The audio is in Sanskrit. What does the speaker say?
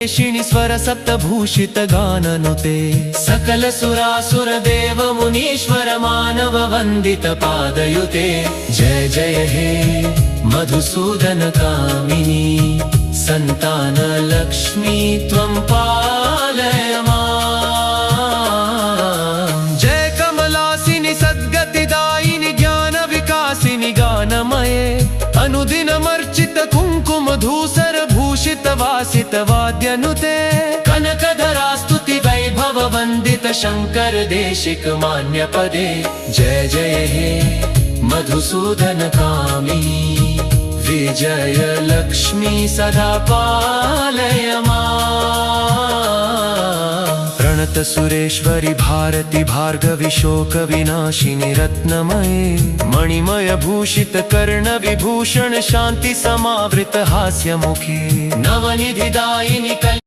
शिणी स्वर सप्तभूषित गाननुते सकल सुरासुर देव मुनीश्वर मानव वंदित पादयुते। जय जय हे मधुसूदन कामिनी संतान लक्ष्मी त्वं पालय माम्। जय कमलासिनी सद्गतिदायिनी ज्ञान विकासिनी गानमये अनुदिनमर्चित कुंकुम धूसर भूषित वासित वाद्यनुते। कनकधरा स्तुति वैभव वंदित शंकर देशिक मान्य पदे। जय जय हे मधुसूदन कामिनी विजय लक्ष्मी सदा पालय माम्। प्रणत सुरेश्वरी भारती भार्गवी शोक विनाशिनी रत्नमये मणिमय भूषित कर्ण विभूषण शांति समावृत हास्य मुखी नवनिधि दायिनी कल्याण